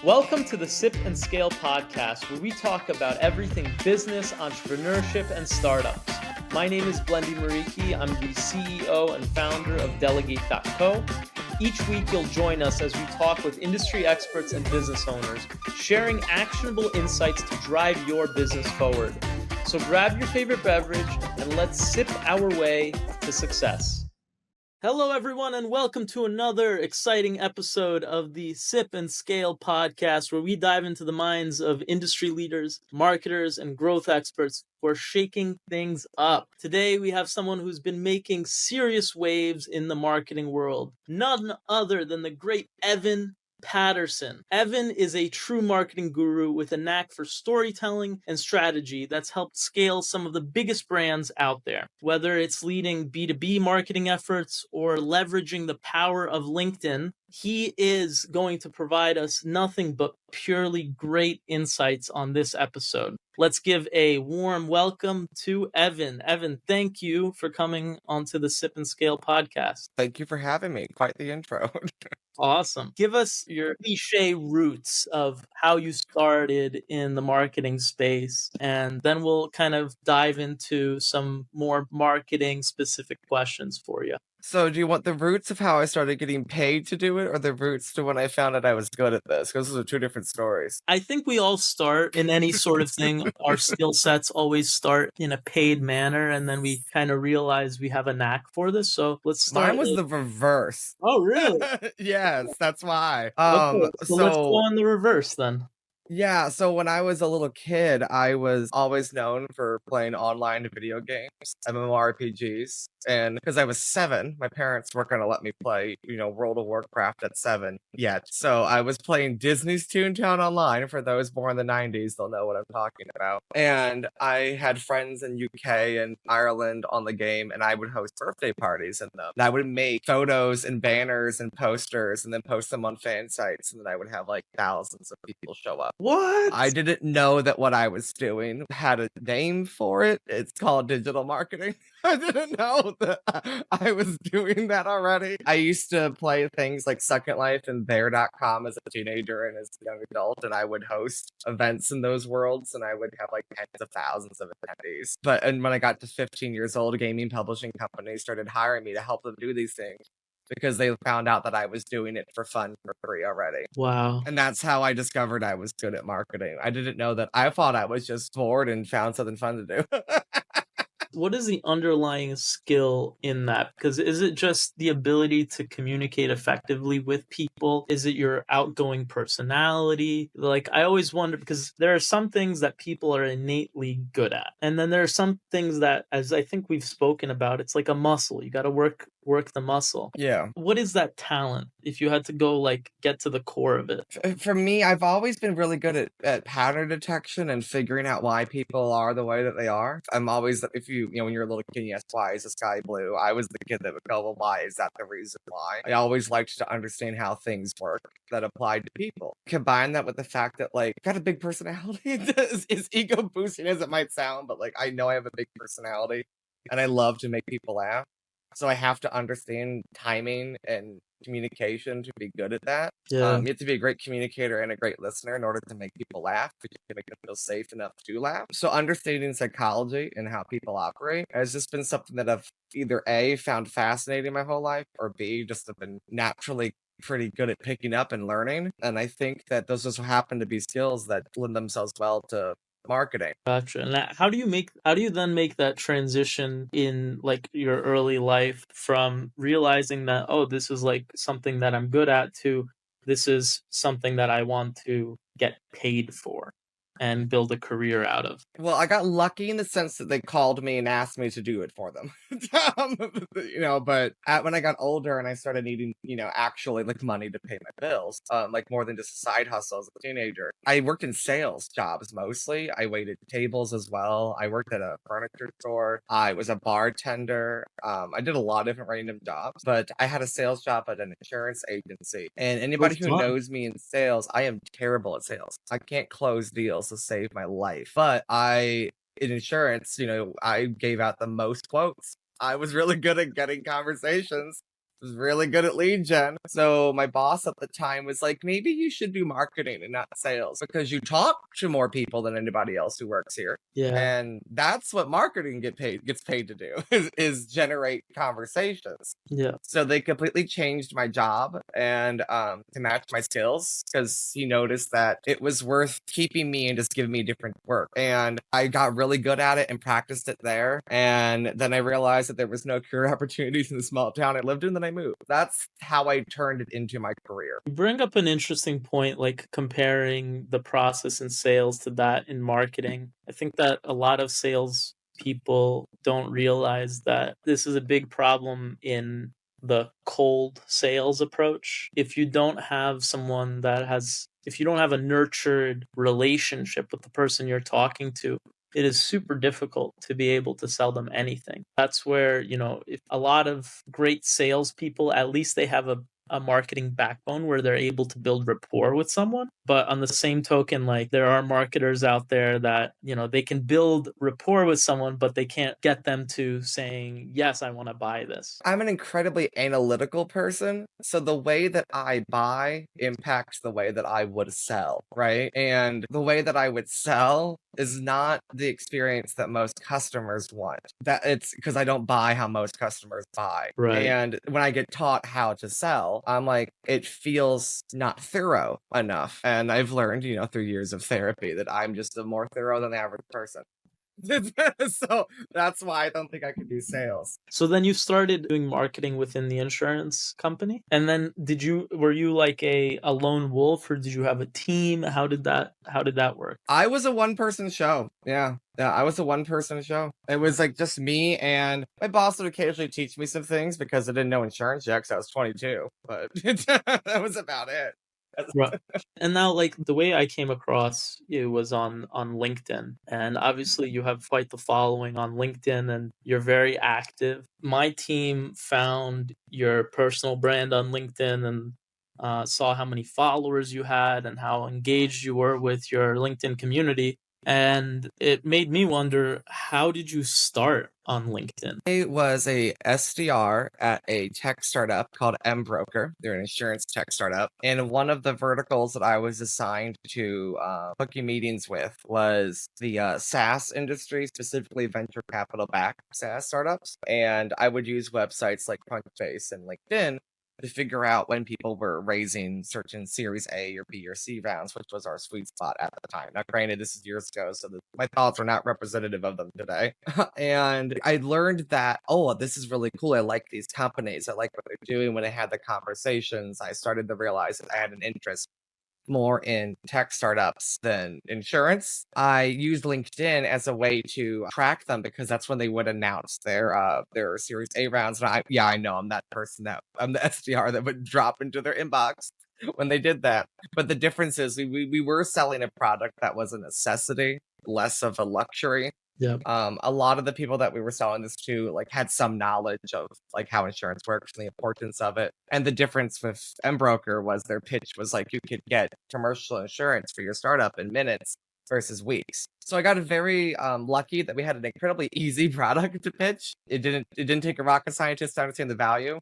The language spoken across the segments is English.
Welcome to the Sip and Scale podcast, where we talk about everything business, entrepreneurship, and startups. My name is Blendi Muriqi. I'm the CEO and founder of Delegate.co. Each week, you'll join us as we talk with industry experts and business owners, sharing actionable insights to drive your business forward. So grab your favorite beverage and let's sip our way to success. Hello, everyone, and welcome to another exciting episode of the Sip and Scale podcast, where we dive into the minds of industry leaders, marketers, and growth experts who are shaking things up. Today, we have someone who's been making serious waves in the marketing world, none other than the great Evan Patterson. Evan is a true marketing guru with a knack for storytelling and strategy that's helped scale some of the biggest brands out there. Whether it's leading B2B marketing efforts or leveraging the power of LinkedIn, he is going to provide us nothing but purely great insights on this episode. Let's give a warm welcome to Evan. Evan, thank you for coming onto the Sip and Scale podcast. Thank you for having me. Quite the intro. Awesome. Give us your cliche roots of how you started in the marketing space, and then we'll kind of dive into some more marketing specific questions for you. So do you want the roots of how I started getting paid to do it, or the roots to when I found out I was good at this? Because those are two different stories. I think we all start in any sort of thing. Our skill sets always start in a paid manner, and then we kind of realize we have a knack for this. So let's start. Mine was the reverse. Oh, really? Yes, that's why. Okay, so let's go on the reverse then. Yeah, so when I was a little kid, I was always known for playing online video games, MMORPGs. And because I was 7, my parents weren't going to let me play, World of Warcraft at 7 yet. So I was playing Disney's Toontown Online. For those born in the 90s, they'll know what I'm talking about. And I had friends in UK and Ireland on the game, and I would host birthday parties in them. And I would make photos and banners and posters and then post them on fan sites. And then I would have like thousands of people show up. What? I didn't know that what I was doing had a name for it. It's called digital marketing. I didn't know that I was doing that already. I used to play things like Second Life and Bear.com as a teenager and as a young adult, and I would host events in those worlds, and I would have like tens of thousands of attendees. And when I got to 15 years old, gaming publishing companies started hiring me to help them do these things, because they found out that I was doing it for fun for free already. Wow. And that's how I discovered I was good at marketing. I didn't know that. I thought I was just bored and found something fun to do. What is the underlying skill in that? Because is it just the ability to communicate effectively with people? Is it your outgoing personality? Like, I always wonder, because there are some things that people are innately good at. And then there are some things that, as I think we've spoken about, it's like a muscle. You got to work the muscle. Yeah. What is that talent, if you had to go get to the core of it? For me, I've always been really good at pattern detection and figuring out why people are the way that they are. I'm always, if when you're a little kid, you ask, why is the sky blue? I was the kid that would go, well, why is that the reason why? I always liked to understand how things work that applied to people. Combine that with the fact that I've got a big personality. As ego boosting as it might sound, but I know I have a big personality and I love to make people laugh. So I have to understand timing and communication to be good at that. Yeah. You have to be a great communicator and a great listener in order to make people laugh, because you can make them feel safe enough to laugh. So understanding psychology and how people operate has just been something that I've either A, found fascinating my whole life, or B, just have been naturally pretty good at picking up and learning. And I think that those just happen to be skills that lend themselves well to marketing. Gotcha. And how do you then make that transition in your early life from realizing that, oh, this is something that I'm good at, to this is something that I want to get paid for and build a career out of? Well, I got lucky in the sense that they called me and asked me to do it for them. But when I got older and I started needing, actually money to pay my bills, more than just a side hustle as a teenager, I worked in sales jobs mostly. I waited tables as well. I worked at a furniture store. I was a bartender. I did a lot of different random jobs, but I had a sales job at an insurance agency. And anybody who knows me in sales, I am terrible at sales. I can't close deals to save my life. But in insurance, I gave out the most quotes. I was really good at getting conversations was really good at lead gen. So my boss at the time was like, maybe you should do marketing and not sales because you talk to more people than anybody else who works here. Yeah. And that's what marketing gets paid to do is generate conversations. Yeah. So they completely changed my job and to match my skills because he noticed that it was worth keeping me and just giving me different work. And I got really good at it and practiced it there. And then I realized that there was no career opportunities in the small town I lived in. Then I moved. That's how I turned it into my career. You bring up an interesting point, like comparing the process in sales to that in marketing. I think that a lot of sales people don't realize that this is a big problem in the cold sales approach. If you don't have someone that has, if you don't have a nurtured relationship with the person you're talking to, it is super difficult to be able to sell them anything. That's where, if a lot of great salespeople, at least they have a marketing backbone where they're able to build rapport with someone. But on the same token, like there are marketers out there that, they can build rapport with someone, but they can't get them to saying, yes, I want to buy this. I'm an incredibly analytical person. So the way that I buy impacts the way that I would sell, right? And the way that I would sell is not the experience that most customers want. That it's because I don't buy how most customers buy. Right. And when I get taught how to sell, I'm like, it feels not thorough enough. And I've learned, through years of therapy that I'm just a more thorough than the average person. So that's why I don't think I could do sales. So then you started doing marketing within the insurance company. And then were you like a lone wolf, or did you have a team? How did that work? I was a one-person show. Yeah. Yeah, I was a one-person show. It was like just me, and my boss would occasionally teach me some things because I didn't know insurance yet because I was 22. But that was about it. Right. And now, like, the way I came across you was on LinkedIn, and obviously you have quite the following on LinkedIn, and you're very active. My team found your personal brand on LinkedIn and saw how many followers you had and how engaged you were with your LinkedIn community. And it made me wonder, how did you start on LinkedIn? I was a SDR at a tech startup called MBroker. They're an insurance tech startup. And one of the verticals that I was assigned to booking meetings with was the SaaS industry, specifically venture capital backed SaaS startups. And I would use websites like Crunchbase and LinkedIn to figure out when people were raising certain Series A or B or C rounds, which was our sweet spot at the time. Now, granted, this is years ago, so my thoughts are not representative of them today. And I learned that, oh, this is really cool. I like these companies. I like what they're doing. When I had the conversations, I started to realize that I had an interest more in tech startups than insurance. I used LinkedIn as a way to track them because that's when they would announce their Series A rounds. And I know I'm that person, that I'm the SDR that would drop into their inbox when they did that. But the difference is we were selling a product that was a necessity, less of a luxury. Yeah. A lot of the people that we were selling this to like had some knowledge of like how insurance works and the importance of it. And the difference with MBroker was their pitch was like you could get commercial insurance for your startup in minutes versus weeks. So I got very lucky that we had an incredibly easy product to pitch. It didn't take a rocket scientist to understand the value,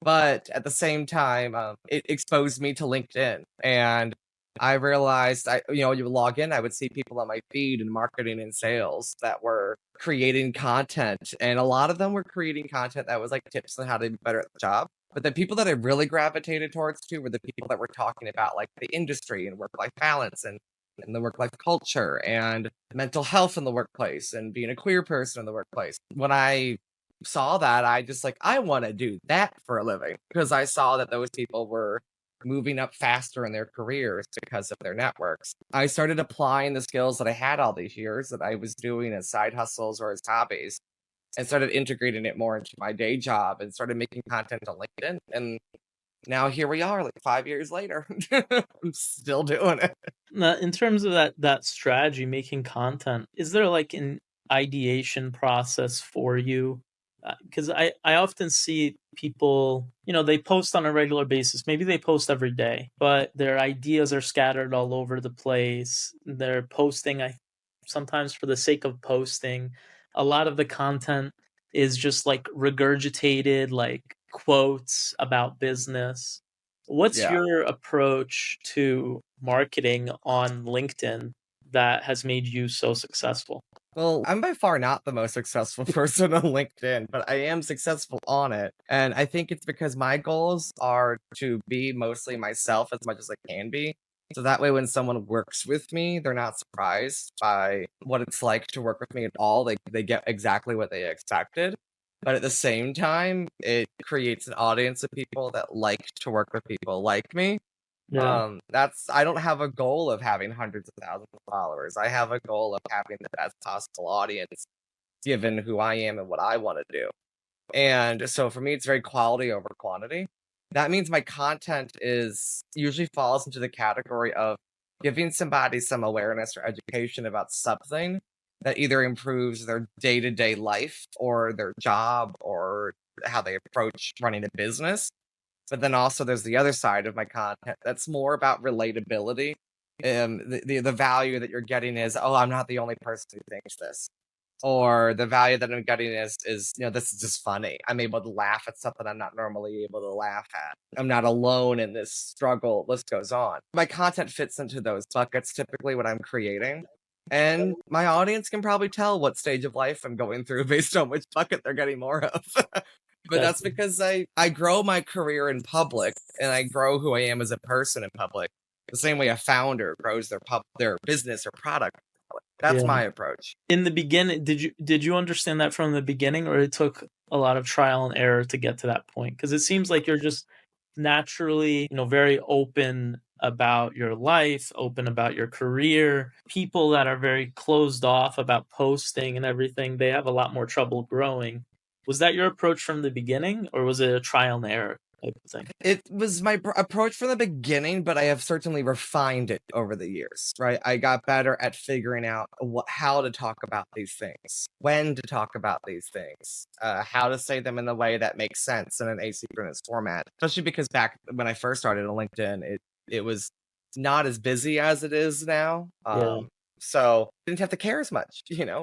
but at the same time, it exposed me to LinkedIn. And I realized, you log in, I would see people on my feed in marketing and sales that were creating content. And a lot of them were creating content that was like tips on how to be better at the job. But the people that I really gravitated towards too were the people that were talking about like the industry and work-life balance and the work-life culture and mental health in the workplace and being a queer person in the workplace. When I saw that, I just like, I want to do that for a living because I saw that those people were moving up faster in their careers because of their networks. I started applying the skills that I had all these years that I was doing as side hustles or as hobbies and started integrating it more into my day job and started making content on LinkedIn. And now here we are, like 5 years later. I'm still doing it. Now, in terms of that strategy, making content, is there like an ideation process for you? Because I often see people, they post on a regular basis. Maybe they post every day, but their ideas are scattered all over the place. They're posting, sometimes for the sake of posting. A lot of the content is just like regurgitated, like quotes about business. What's Yeah. your approach to marketing on LinkedIn that has made you so successful? Well, I'm by far not the most successful person on LinkedIn, but I am successful on it. And I think it's because my goals are to be mostly myself as much as I can be. So that way, when someone works with me, they're not surprised by what it's like to work with me at all. They get exactly what they expected. But at the same time, it creates an audience of people that like to work with people like me. Yeah. That's I don't have a goal of having hundreds of thousands of followers. I have a goal of having the best possible audience given who I am and what I want to do. And so for me, it's very quality over quantity. That means my content is usually falls into the category of giving somebody some awareness or education about something that either improves their day-to-day life or their job or how they approach running a business. But then also there's the other side of my content that's more about relatability. The value that you're getting is, oh, I'm not the only person who thinks this. Or the value that I'm getting is, this is just funny. I'm able to laugh at something I'm not normally able to laugh at. I'm not alone in this struggle. List goes on. My content fits into those buckets typically when I'm creating. And my audience can probably tell what stage of life I'm going through based on which bucket they're getting more of. But That's that's because I grow my career in public and I grow who I am as a person in public. The same way a founder grows their business or product. That's yeah. my approach. In the beginning, did you understand that from the beginning, or it took a lot of trial and error to get to that point? Because it seems like you're just naturally, very open about your life, open about your career. People that are very closed off about posting and everything, they have a lot more trouble growing. Was that your approach from the beginning, or was it a trial and error type of thing? It was my approach from the beginning, but I have certainly refined it over the years, right? I got better at figuring out how to talk about these things, when to talk about these things, how to say them in the way that makes sense in an asynchronous format. Especially because back when I first started on LinkedIn, it was not as busy as it is now. Yeah. So didn't have to care as much.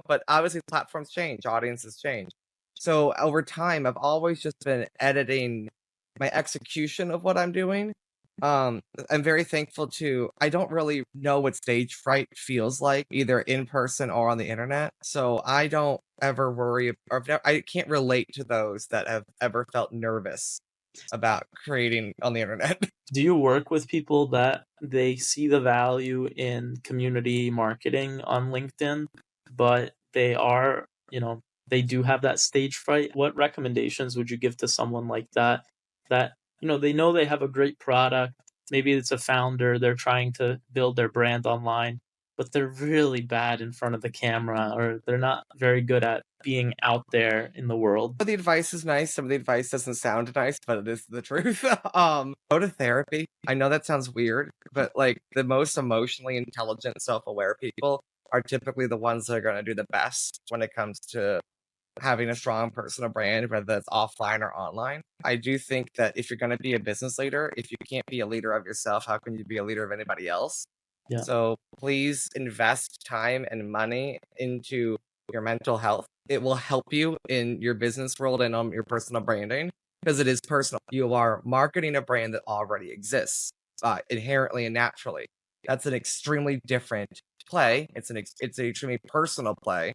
But obviously platforms change, audiences change. So over time, I've always just been editing my execution of what I'm doing. I'm very thankful to I don't really know what stage fright feels like, either in person or on the internet. So I don't ever worry or I can't relate to those that have ever felt nervous about creating on the internet. Do you work with people that they see the value in community marketing on LinkedIn, but they do have that stage fright? What recommendations would you give to someone like that? That, they know they have a great product. Maybe it's a founder, they're trying to build their brand online, but they're really bad in front of the camera, or they're not very good at being out there in the world. Some of the advice is nice. Some of the advice doesn't sound nice, but it is the truth. Go to therapy. I know that sounds weird, but like the most emotionally intelligent, self-aware people are typically the ones that are going to do the best when it comes to having a strong personal brand, whether that's offline or online. I do think that if you're going to be a business leader, if you can't be a leader of yourself, how can you be a leader of anybody else? Yeah. So please invest time and money into your mental health. It will help you in your business world and on your personal branding because it is personal. You are marketing a brand that already exists inherently and naturally. That's an extremely different play. It's an extremely personal play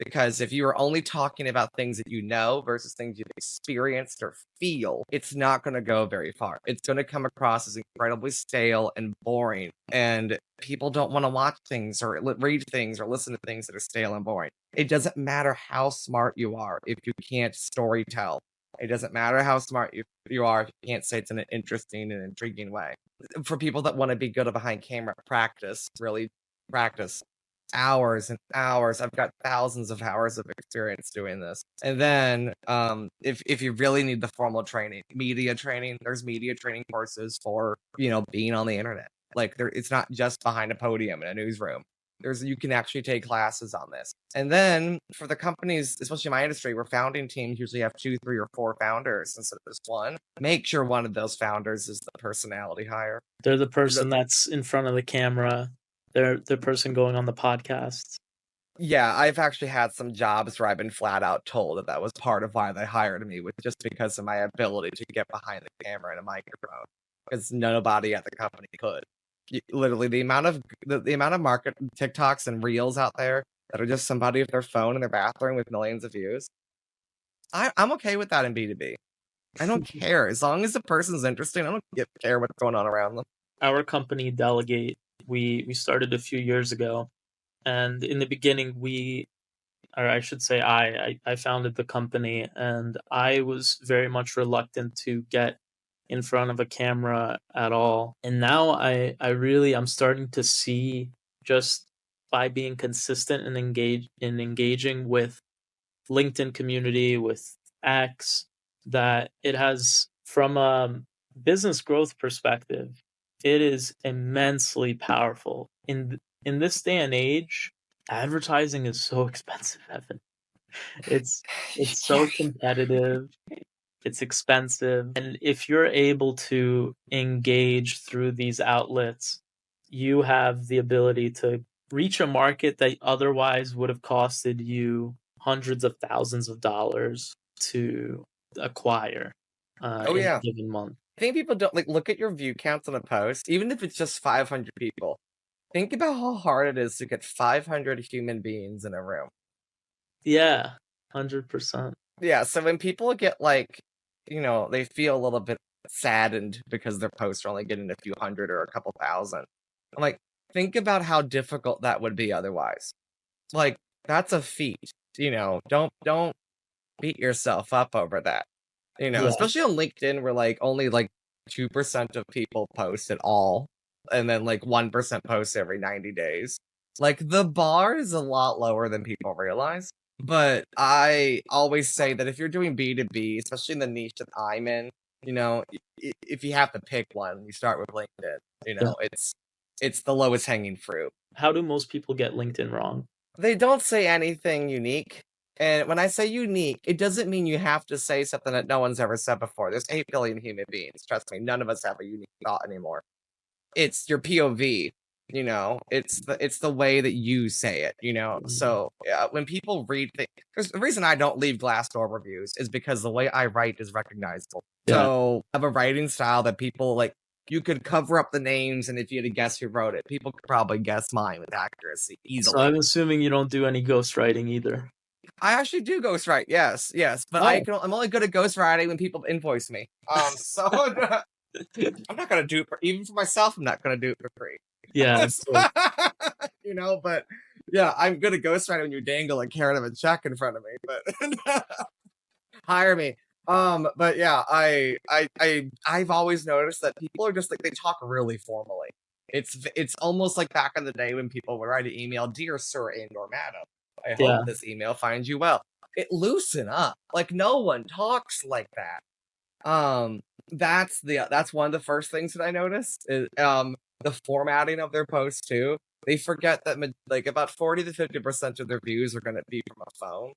because if you are only talking about things that you know versus things you've experienced or feel, it's not going to go very far. It's going to come across as incredibly stale and boring. And people don't want to watch things or read things or listen to things that are stale and boring. It doesn't matter how smart you are if you can't story tell. It doesn't matter how smart you are if you can't say it's in an interesting and intriguing way. For people that want to be good behind camera, really practice hours and hours. I've got thousands of hours of experience doing this. And then if you really need the formal training, media training, there's media training courses for, being on the internet. Like it's not just behind a podium in a newsroom. You can actually take classes on this. And then for the companies, especially my industry, where founding teams usually have 2, 3, or 4 founders instead of just one, make sure one of those founders is the personality hire. They're the person that's in front of the camera. They're the person going on the podcast. Yeah, I've actually had some jobs where I've been flat out told that that was part of why they hired me, with just because of my ability to get behind the camera and a microphone, because nobody at the company could. Literally, the amount of market TikToks and reels out there that are just somebody with their phone in their bathroom with millions of views. I'm okay with that in B2B. I don't care as long as the person's interesting. I don't care what's going on around them. Our company, Delegate, we started a few years ago, and in the beginning, or I should say, I founded the company, and I was very much reluctant to get in front of a camera at all. And now I'm starting to see, just by being consistent and engaging with LinkedIn community, with X, that it has, from a business growth perspective, it is immensely powerful. In this day and age, advertising is so expensive, Evan. It's it's Yeah. so competitive, it's expensive, and if you're able to engage through these outlets, you have the ability to reach a market that otherwise would have costed you hundreds of thousands of dollars to acquire, Oh in a yeah. given month. I think people don't like look at your view counts on a post, even if it's just 500 people. Think about how hard it is to get 500 human beings in a room. Yeah, 100%. Yeah, so when people get like, they feel a little bit saddened because their posts are only getting a few hundred or a couple thousand. I'm like, think about how difficult that would be otherwise. Like, that's a feat. Don't beat yourself up over that. Yeah, Especially on LinkedIn where like only like 2% of people post at all, and then like 1% posts every 90 days. Like the bar is a lot lower than people realize. But I always say that if you're doing B2B, especially in the niche that I'm in, if you have to pick one, you start with LinkedIn. yeah. It's the lowest hanging fruit. How do most people get LinkedIn wrong? They don't say anything unique. And when I say unique, it doesn't mean you have to say something that no one's ever said before. There's 8 billion human beings. Trust me, none of us have a unique thought anymore. It's your POV, it's the way that you say it. Mm, So yeah, when people read things, there's the reason I don't leave Glassdoor reviews is because the way I write is recognizable. yeah. So I have a writing style that people like. You could cover up the names, and if you had to guess who wrote it, people could probably guess mine with accuracy So easily. I'm assuming you don't do any ghostwriting either. I actually do ghostwrite, yes, yes, but Oh. I'm only good at ghostwriting when people invoice me. So I'm not gonna do it even for myself. I'm not gonna do it for free. Yeah, so But yeah, I'm good at ghostwriting when you dangle a carrot of a check in front of me. But hire me. But yeah, I've always noticed that people are just like they talk really formally. It's almost like back in the day when people would write an email, dear sir and or madam. I hope yeah, this email finds you well. It loosen up. Like no one talks like that. That's one of the first things that I noticed is the formatting of their posts too. They forget that like about 40 to 50% of their views are gonna be from a phone and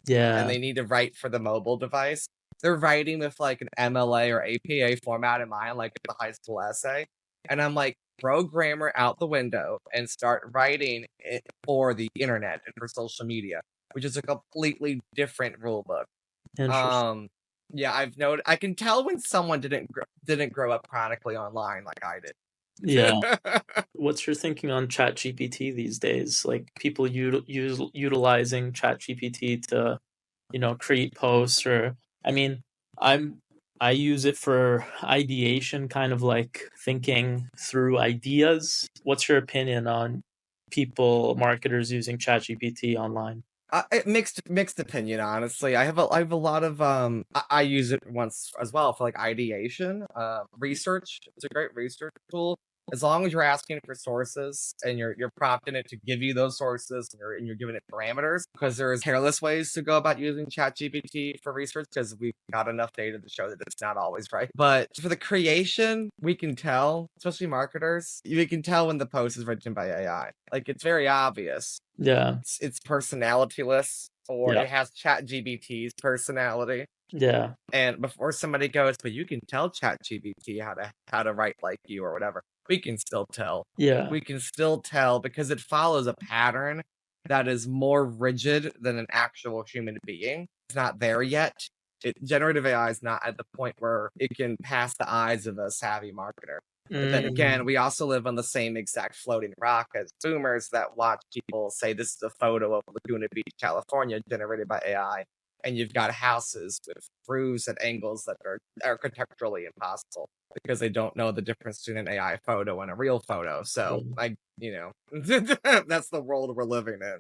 yeah, they need to write for the mobile device. They're writing with like an MLA or APA format in mind, like the high school essay. And I'm like, throw grammar out the window and start writing it for the internet and for social media, which is a completely different rule book. interesting. Um, yeah, I've noted. I can tell when someone didn't grow up chronically online like I Yeah. did. What's your thinking on ChatGPT these days? Like, people utilizing ChatGPT to, create posts, or I mean, I'm I use it for ideation, kind of like thinking through ideas. What's your opinion on marketers using ChatGPT online? Mixed opinion, honestly. I have a lot of I use it once as well for like ideation, research. It's a great research tool. As long as you're asking for sources and you're prompting it to give you those sources and you're giving it parameters, because there is careless ways to go about using ChatGPT for research because we've got enough data to show that it's not always right. But for the creation, we can tell, especially marketers, we can tell when the post is written by AI. Like it's very obvious Yeah, it's personalityless or yeah, it has ChatGPT's personality. yeah, And before somebody goes, but you can tell ChatGPT how to write like you or whatever, we can still tell. yeah, We can still tell because it follows a pattern that is more rigid than an actual human being. It's not there yet. Generative AI is not at the point where it can pass the eyes of a savvy marketer. But then again, we also live on the same exact floating rock as boomers that watch people say this is a photo of Laguna Beach, California, generated by AI. And you've got houses with roofs at angles that are architecturally impossible because they don't know the difference between an AI photo and a real photo. So, that's the world we're living in.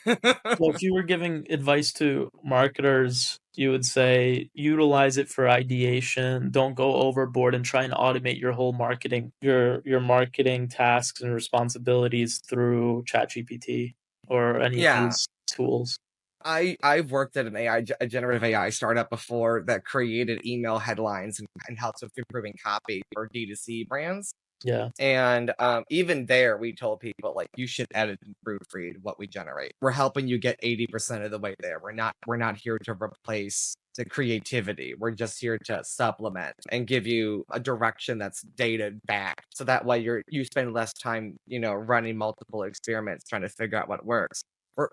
So if you were giving advice to marketers, you would say utilize it for ideation. Don't go overboard and try and automate your whole marketing, your marketing tasks and responsibilities through ChatGPT or any of Yeah. these tools. I've worked at a generative AI startup before that created email headlines and helps with improving copy for D2C brands. Yeah. And even there, we told people like you should edit and proofread what we generate. We're helping you get 80% of the way there. We're not here to replace the creativity. We're just here to supplement and give you a direction that's data back. So that way you spend less time, running multiple experiments trying to figure out what works.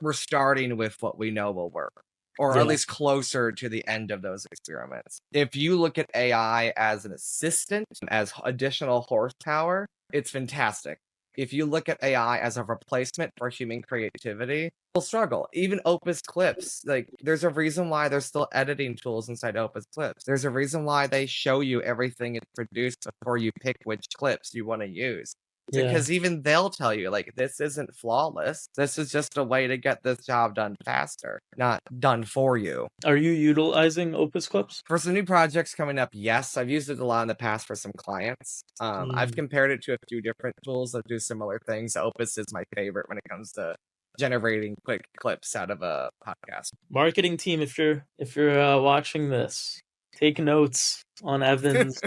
We're starting with what we know will work, or at Yeah. least closer to the end of those experiments. If you look at AI as an assistant, as additional horsepower, it's fantastic. If you look at AI as a replacement for human creativity, we'll struggle. Even Opus Clips, like there's a reason why there's still editing tools inside Opus Clips. There's a reason why they show you everything it's produced before you pick which clips you want to use. Yeah. Because even they'll tell you, like, this isn't flawless. This is just a way to get this job done faster, not done for you. Are you utilizing Opus Clips? For some new projects coming up, yes. I've used it a lot in the past for some clients. I've compared it to a few different tools that do similar things. Opus is my favorite when it comes to generating quick clips out of a podcast. Marketing team, if you're watching this, take notes on Evan's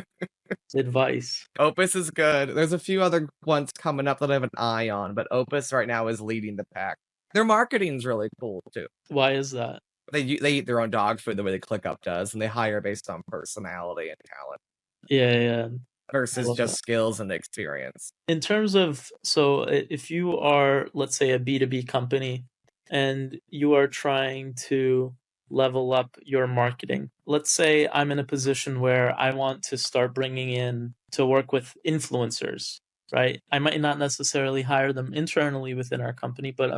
advice. Opus is good. There's a few other ones coming up that I have an eye on, but Opus right now is leading the pack. Their marketing's really cool too. Why is that? They eat their own dog food the way the ClickUp does, and they hire based on personality and talent Yeah. versus just skills and experience. In terms of, so if you are, let's say, a B2B company and you are trying to level up your marketing, let's say I'm in a position where I want to start bringing in to work with influencers, right? I might not necessarily hire them internally within our company, but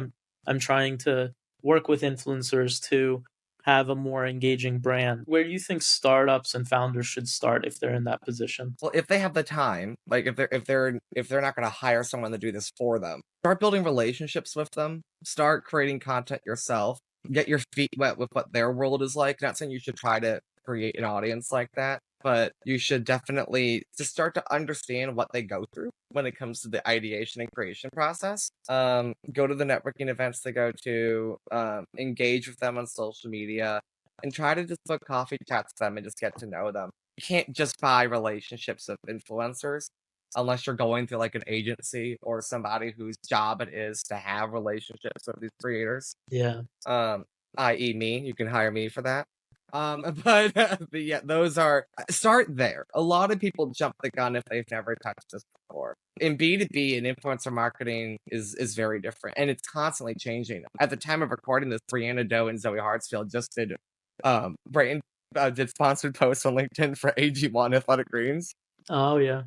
I'm trying to work with influencers to have a more engaging brand. Where do you think startups and founders should start if they're in that position? Well, if they have the time, like if they're not going to hire someone to do this for them, start building relationships with them. Start creating content yourself. Get your feet wet with what their world is like. Not saying you should try to create an audience like that, but you should definitely just start to understand what they go through when it comes to the ideation and creation process. Go to the networking events they go to, engage with them on social media, and try to just book coffee chats with them and just get to know them. You can't just buy relationships of influencers unless you're going through like an agency or somebody whose job it is to have relationships with these creators. Yeah. I.e. me. You can hire me for that. But yeah, those are start there. A lot of people jump the gun if they've never touched this before. In B2B and influencer marketing is very different, and it's constantly changing. At the time of recording this, Brianna Doe and Zoe Hartsfield just did did sponsored posts on LinkedIn for AG1 Athletic Greens. Oh yeah.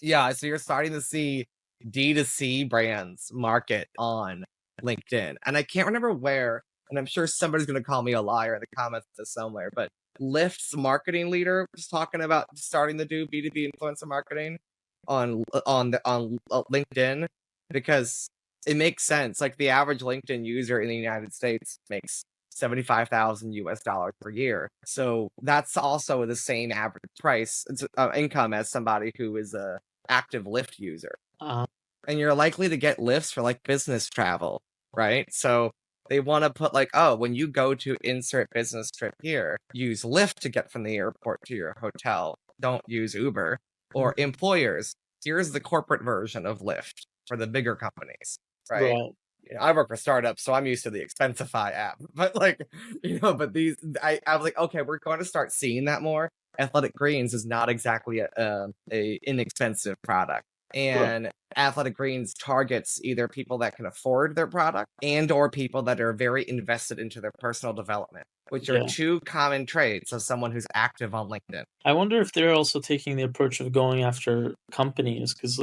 Yeah, so you're starting to see D2C brands market on LinkedIn. And I can't remember where, and I'm sure somebody's going to call me a liar in the comments somewhere, but Lyft's marketing leader was talking about starting to do B2B influencer marketing on LinkedIn because it makes sense. Like the average LinkedIn user in the United States makes $75,000 per year. So that's also the same average price income as somebody who is a active Lyft user. And you're likely to get Lyfts for like business travel, right? So they want to put like, oh, when you go to insert business trip here, use Lyft to get from the airport to your hotel. Don't use Uber. Or employers, here's the corporate version of Lyft for the bigger companies, right? I work for startups, so I'm used to the Expensify app. But like, but these, I was like, okay, we're going to start seeing that more. Athletic Greens is not exactly a inexpensive product. Right. And Athletic Greens targets either people that can afford their product and or people that are very invested into their personal development, which are Yeah. two common traits of someone who's active on LinkedIn. I wonder if they're also taking the approach of going after companies, because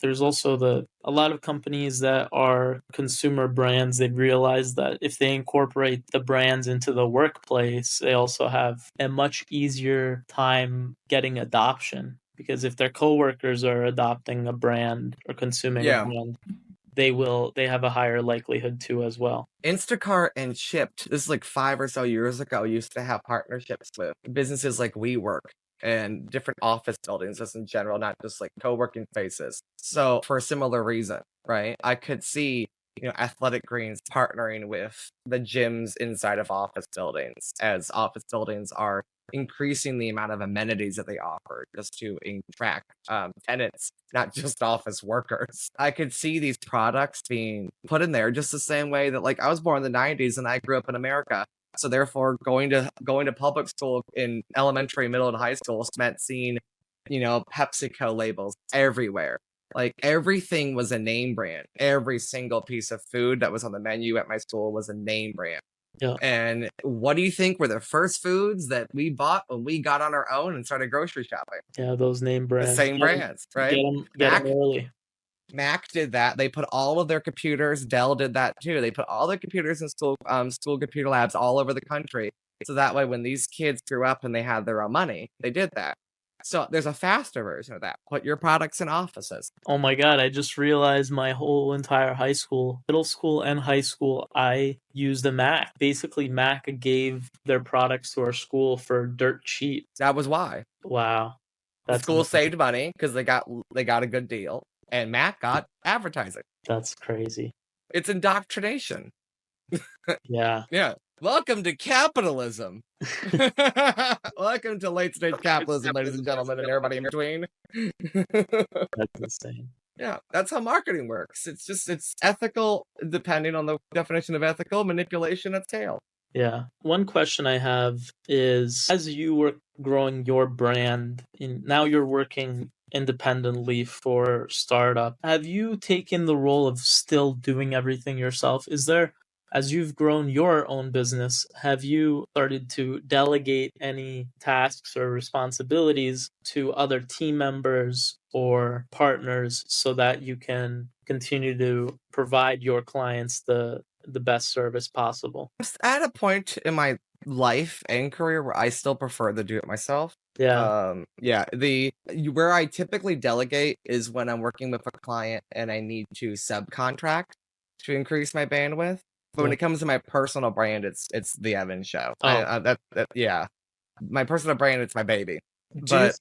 there's also a lot of companies that are consumer brands. They've realized that if they incorporate the brands into the workplace, they also have a much easier time getting adoption. Because if their coworkers are adopting a brand or consuming a Yeah. brand, they have a higher likelihood to as well. Instacart and Shipt, this is like 5 or so years ago, used to have partnerships with businesses like WeWork and different office buildings just in general, not just like co-working spaces. So for a similar reason, right? I could see, Athletic Greens partnering with the gyms inside of office buildings as office buildings are increasing the amount of amenities that they offer just to attract tenants, not just office workers. I could see these products being put in there just the same way that like I was born in the 90s and I grew up in America. So therefore going to public school in elementary, middle, and high school meant seeing, PepsiCo labels everywhere. Like everything was a name brand. Every single piece of food that was on the menu at my school was a name brand. Yeah, And what do you think were the first foods that we bought when we got on our own and started grocery shopping? yeah, those name The brands. same brands, right? Get them Mac early. Mac did that. They put all of their computers. Dell did that too. They put all their computers in school computer labs all over the country. So that way, when these kids grew up and they had their own money, they did that. So there's a faster version of that. Put your products in offices. Oh my God, I just realized my whole entire high school, middle school and high school, I used a Mac. Basically, Mac gave their products to our school for dirt cheap. That was why Wow. the That's school saved money because they got a good deal, and Mac got advertising. that's crazy. It's indoctrination. Yeah. Yeah. Welcome to capitalism. Welcome to late stage capitalism, ladies and gentlemen, and everybody in between. That's insane. Yeah, that's how marketing works. It's ethical, depending on the definition of ethical, manipulation at scale. Yeah. One question I have is, as you were growing your brand, now you're working independently for startup. Have you taken the role of still doing everything yourself? As you've grown your own business, have you started to delegate any tasks or responsibilities to other team members or partners so that you can continue to provide your clients the best service possible? Just at a point in my life and career where I still prefer to do it myself. Yeah. Yeah, where I typically delegate is when I'm working with a client and I need to subcontract to increase my bandwidth. But when Yeah. it comes to my personal brand, it's the Evan show. Oh, Yeah, my personal brand, it's my baby. do you But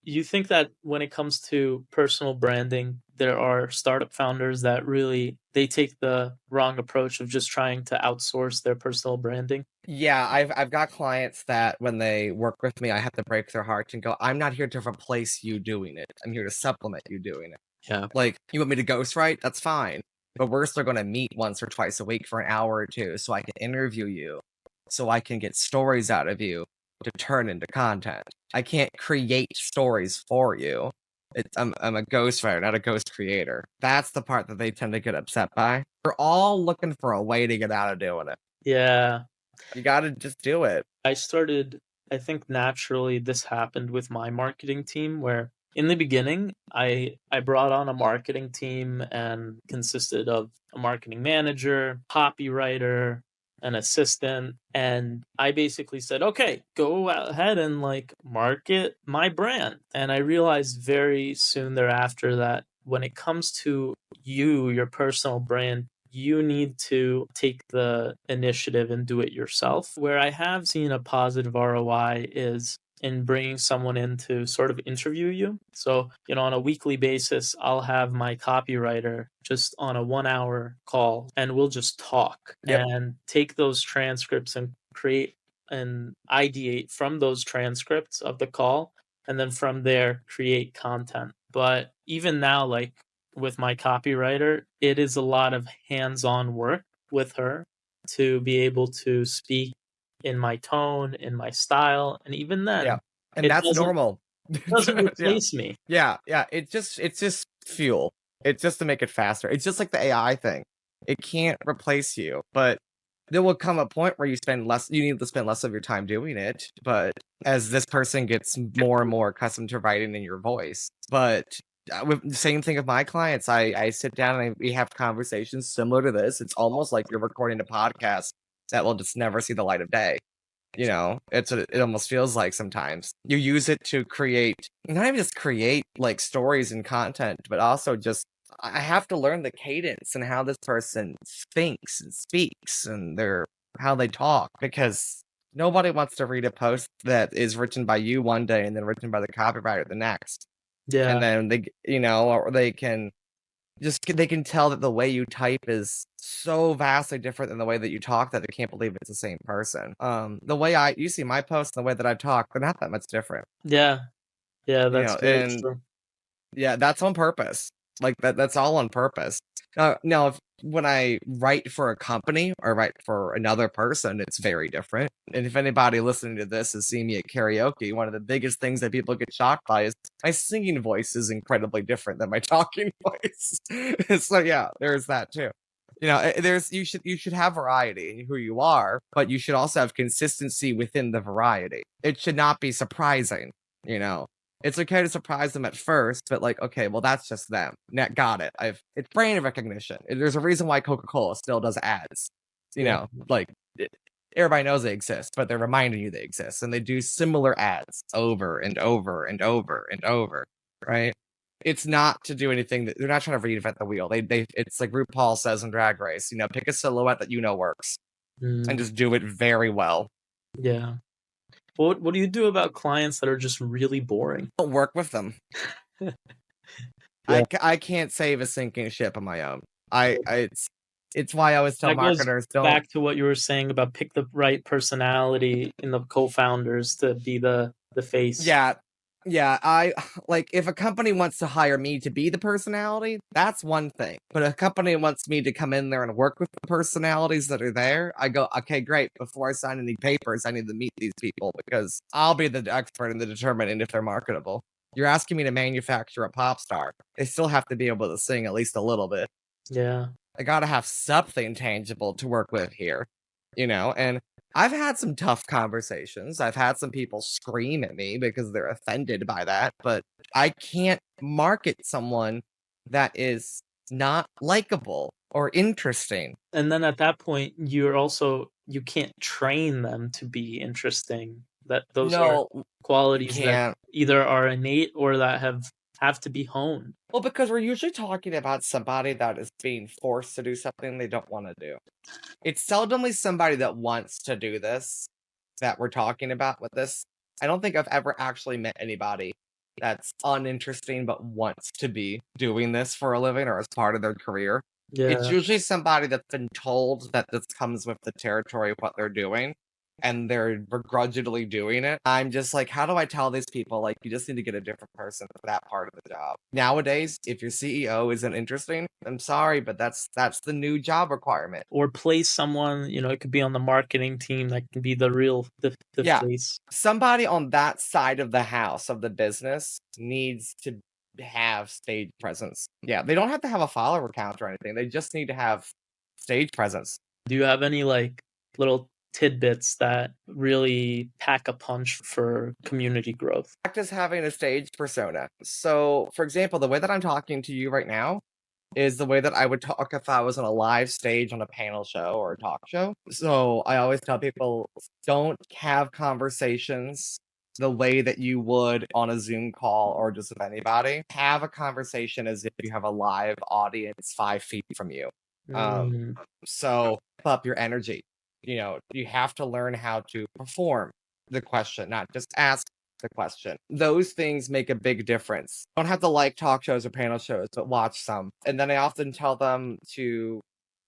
you think that when it comes to personal branding, there are startup founders that really they take the wrong approach of just trying to outsource their personal branding? yeah, I've got clients that when they work with me, I have to break their hearts and go, I'm not here to replace you doing it. I'm here to supplement you doing it. Yeah. Like, you want me to ghostwrite? That's fine. But we're still going to meet once or twice a week for an hour or two so I can interview you, so I can get stories out of you to turn into content. I can't create stories for you. I'm a ghostwriter, not a ghost creator. That's the part that they tend to get upset by. We're all looking for a way to get out of doing it. Yeah. You got to just do it. I think naturally this happened with my marketing team where in the beginning I brought on a marketing team and consisted of a marketing manager, copywriter, an assistant, and I basically said, "Okay, go ahead and like market my brand." And I realized very soon thereafter that when it comes to your personal brand, you need to take the initiative and do it yourself. Where I have seen a positive ROI is in bringing someone in to sort of interview you. So, on a weekly basis, I'll have my copywriter just on a 1 hour call and we'll just talk Yep. and take those transcripts and create and ideate from those transcripts of the call. And then from there, create content. But even now, like with my copywriter, it is a lot of hands-on work with her to be able to speak in my tone, in my style, and even Yeah. then, And it that's doesn't normal. It doesn't Yeah. replace me. Yeah, yeah. It's just fuel. It's just to make it faster. It's just like the AI thing. It can't replace you, but there will come a point where you need to spend less of your time doing it, but as this person gets more and more accustomed to writing in your voice. But with the same thing with my clients, I sit down and we have conversations similar to this. It's almost like you're recording a podcast that will just never see the light of day. It's what it almost feels like sometimes. You use it to create, not even just create like stories and content, but also just I have to learn the cadence and how this person thinks and speaks and how they talk because nobody wants to read a post that is written by you one day and then written by the copywriter the next. And Yeah, then or they can tell that the way you type is so vastly different than the way that you talk that they can't believe it's the same person. The way you see my posts and the way that I talk, they're not that much different. yeah, yeah, that's very And true. yeah, that's on purpose. Like that's all on purpose. Now when I write for a company or write for another person, it's very different. And if anybody listening to this has seen me at karaoke, one of the biggest things that people get shocked by is my singing voice is incredibly different than my talking voice. So yeah, there's that too. There's you should have variety in who you are, but you should also have consistency within the variety. It should not be surprising, you know. It's okay to surprise them at first, but like, okay, well, that's just them. Got it. It's brain recognition. There's a reason why Coca-Cola still does ads. Yeah. Like everybody knows they exist, but they're reminding you they exist, and they do similar ads over and over and over and over, right? It's not to do anything that they're not trying to reinvent the wheel. It's like RuPaul says in Drag Race, pick a silhouette that works and Mm, just do it very well. yeah. What do you do about clients that are just really boring? Don't work with them. Yeah. I can't save a sinking ship on my own. It's why I always tell That goes marketers don't. back to what you were saying about pick the right personality in the co-founders to be the face. Yeah, yeah. I like if a company wants to hire me to be the personality, that's one thing. But if a company wants me to come in there and work with the personalities that are there, I go, okay, great. Before I sign any papers, I need to meet these people because I'll be the expert in the determining if they're marketable. You're asking me to manufacture a pop star. They still have to be able to sing at least a little bit. Yeah. I gotta have something tangible to work with here, and I've had some tough conversations. I've had some people scream at me because they're offended by that, but I can't market someone that is not likable or interesting. And then at that point, you can't train them to be interesting. That those are No, you qualities that can't. either are innate or that have to be honed. Well, because we're usually talking about somebody that is being forced to do something they don't want to do. It's seldomly somebody that wants to do this that we're talking about with this. I don't think I've ever actually met anybody that's uninteresting but wants to be doing this for a living or as part of their career. It's Yeah. usually somebody that's been told that this comes with the territory of what they're doing and they're begrudgingly doing it. I'm just like, how do I tell these people, like, you just need to get a different person for that part of the job? Nowadays, if your CEO isn't interesting, I'm sorry, but that's the new job requirement. Or place someone, it could be on the marketing team that can be the real the Yeah. face. Somebody on that side of the house of the business needs to have stage presence. Yeah, they don't have to have a follower count or anything. They just need to have stage presence. Do you have any like little tidbits that really pack a punch for community growth? Practice having a stage persona. So, for example, the way that I'm talking to you right now is the way that I would talk if I was on a live stage on a panel show or a talk show. So I always tell people don't have conversations the way that you would on a Zoom call or just with anybody. Have a conversation as if you have a live audience 5 feet from you. Mm, So up your energy. You have to learn how to perform the question, not just ask the question. Those things make a big difference. Don't have to like talk shows or panel shows, but watch some. And then I often tell them to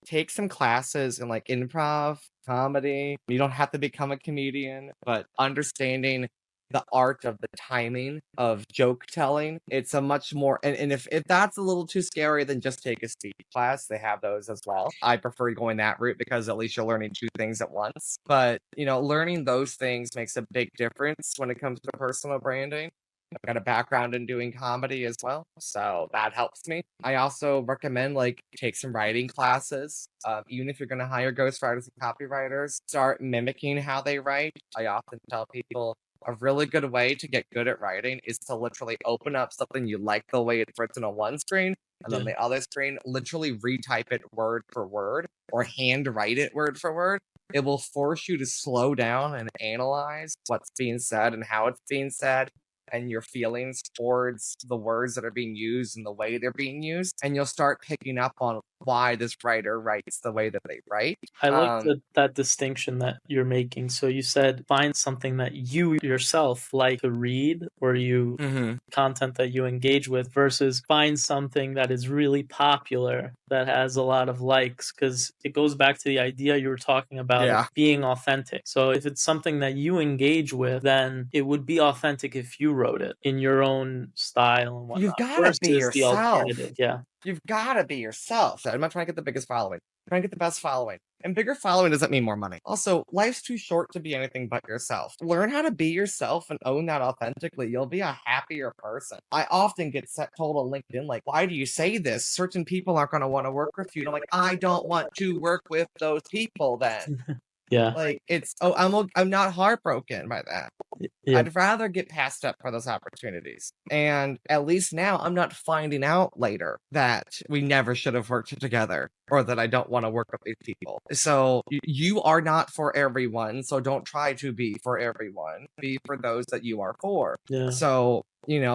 take some classes in like improv, comedy. You don't have to become a comedian, but understanding the art of the timing of joke telling. It's a much more and if that's a little too scary, then just take a speech class. They have those as well. I prefer going that route because at least you're learning two things at once. But learning those things makes a big difference when it comes to personal branding. I've got a background in doing comedy as well, so that helps me. I also recommend like take some writing classes. Even if you're going to hire ghostwriters and copywriters, start mimicking how they write. I often tell people a really good way to get good at writing is to literally open up something you like the way it's written on one screen, and Yeah. then the other screen, literally retype it word for word or handwrite it word for word. It will force you to slow down and analyze what's being said and how it's being said and your feelings towards the words that are being used and the way they're being used. And you'll start picking up on why this writer writes the way that they write. I like that distinction that you're making. So you said find something that you yourself like to read or you Mhm. content that you engage with versus find something that is really popular that has a lot of likes, because it goes back to the idea you were talking about of Yeah. being authentic. So if it's something that you engage with, then it would be authentic if you wrote it in your own style and You've whatnot got to be versus the yourself. alternative. Yeah. You've got to be yourself. I'm not trying to get the biggest following. I'm trying to get the best following. And bigger following doesn't mean more money. Also, life's too short to be anything but yourself. Learn how to be yourself and own that authentically. You'll be a happier person. I often get told on LinkedIn, like, why do you say this? Certain people aren't going to want to work with you. And I'm like, I don't want to work with those people then. Yeah. Like, I'm not heartbroken by that. Yeah. I'd rather get passed up for those opportunities. And at least now I'm not finding out later that we never should have worked together or that I don't want to work with these people. So you are not for everyone. So don't try to be for everyone. Be for those that you are for. Yeah. So,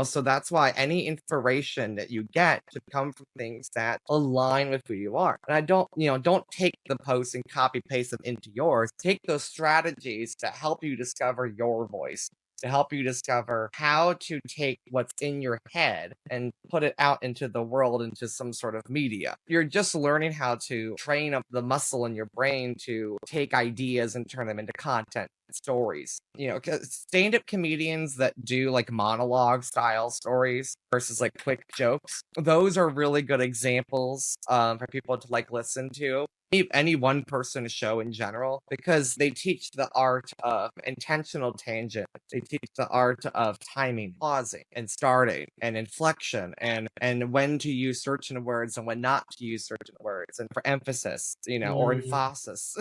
so that's why any inspiration that you get should come from things that align with who you are. And don't take the posts and copy paste them into yours. Take those strategies to help you discover your voice, to help you discover how to take what's in your head and put it out into the world into some sort of media. You're just learning how to train up the muscle in your brain to take ideas and turn them into content stories. 'Cause stand-up comedians that do like monologue style stories versus like quick jokes, those are really good examples for people to like listen to. Any one person show in general, because they teach the art of intentional tangent. They teach the art of timing, pausing, and starting, and inflection, and when to use certain words and when not to use certain words, and for emphasis, or Mm, emphasis.